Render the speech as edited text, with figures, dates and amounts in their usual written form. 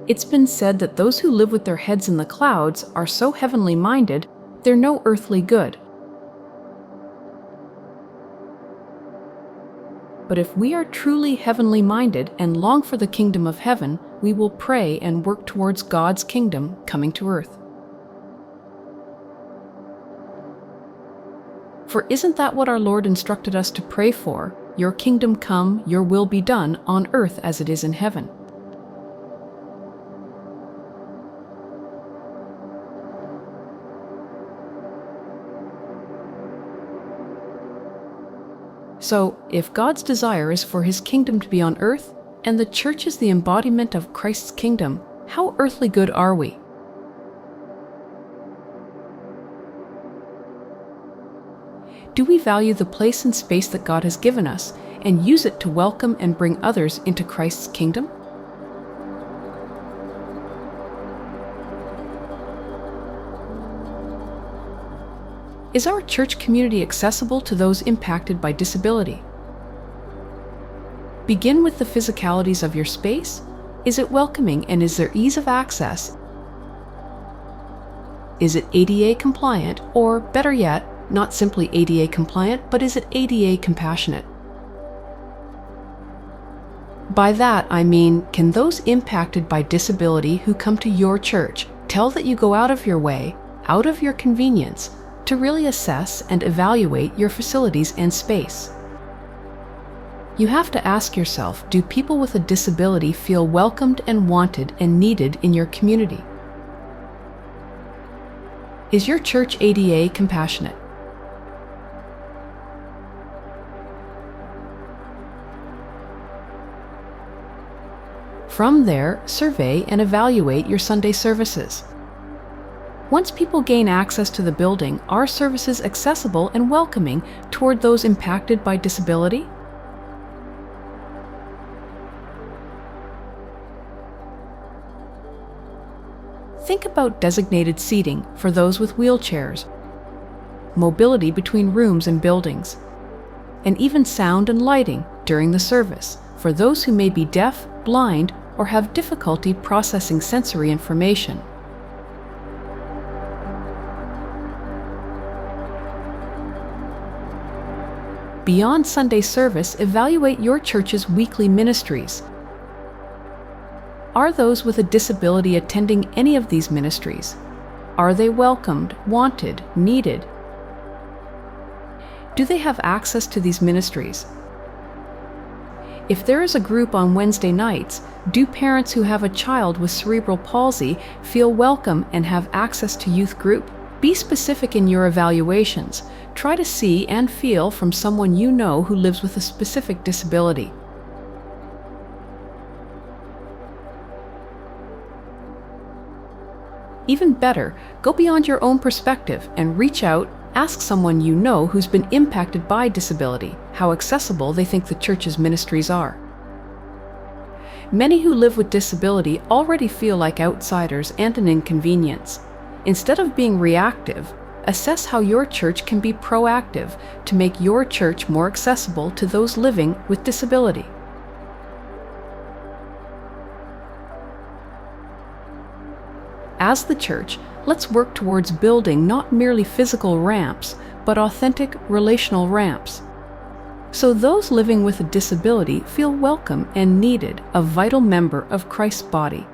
It's been said that those who live with their heads in the clouds are so heavenly minded, they're no earthly good. But if we are truly heavenly minded and long for the kingdom of heaven, we will pray and work towards God's kingdom coming to earth. For isn't that what our Lord instructed us to pray for? Your kingdom come, your will be done on earth as it is in heaven. So, if God's desire is for His kingdom to be on earth, and the church is the embodiment of Christ's kingdom, how earthly good are we? Do we value the place and space that God has given us, and use it to welcome and bring others into Christ's kingdom? Is our church community accessible to those impacted by disability? Begin with the physicalities of your space. Is it welcoming and is there ease of access? Is it ADA compliant, or better yet, not simply ADA compliant, but is it ADA compassionate? By that I mean, can those impacted by disability who come to your church tell that you go out of your way, out of your convenience, to really assess and evaluate your facilities and space? You have to ask yourself, do people with a disability feel welcomed and wanted and needed in your community? Is your church ADA compassionate? From there, survey and evaluate your Sunday services. Once people gain access to the building, are services accessible and welcoming toward those impacted by disability? Think about designated seating for those with wheelchairs, mobility between rooms and buildings, and even sound and lighting during the service for those who may be deaf, blind, or have difficulty processing sensory information. Beyond Sunday service, evaluate your church's weekly ministries. Are those with a disability attending any of these ministries? Are they welcomed, wanted, needed? Do they have access to these ministries? If there is a group on Wednesday nights, do parents who have a child with cerebral palsy feel welcome and have access to youth group? Be specific in your evaluations. Try to see and feel from someone you know who lives with a specific disability. Even better, go beyond your own perspective and reach out, ask someone you know who's been impacted by disability how accessible they think the church's ministries are. Many who live with disability already feel like outsiders and an inconvenience. Instead of being reactive, assess how your church can be proactive to make your church more accessible to those living with disability. As the church, let's work towards building not merely physical ramps, but authentic relational ramps, so those living with a disability feel welcome and needed, a vital member of Christ's body.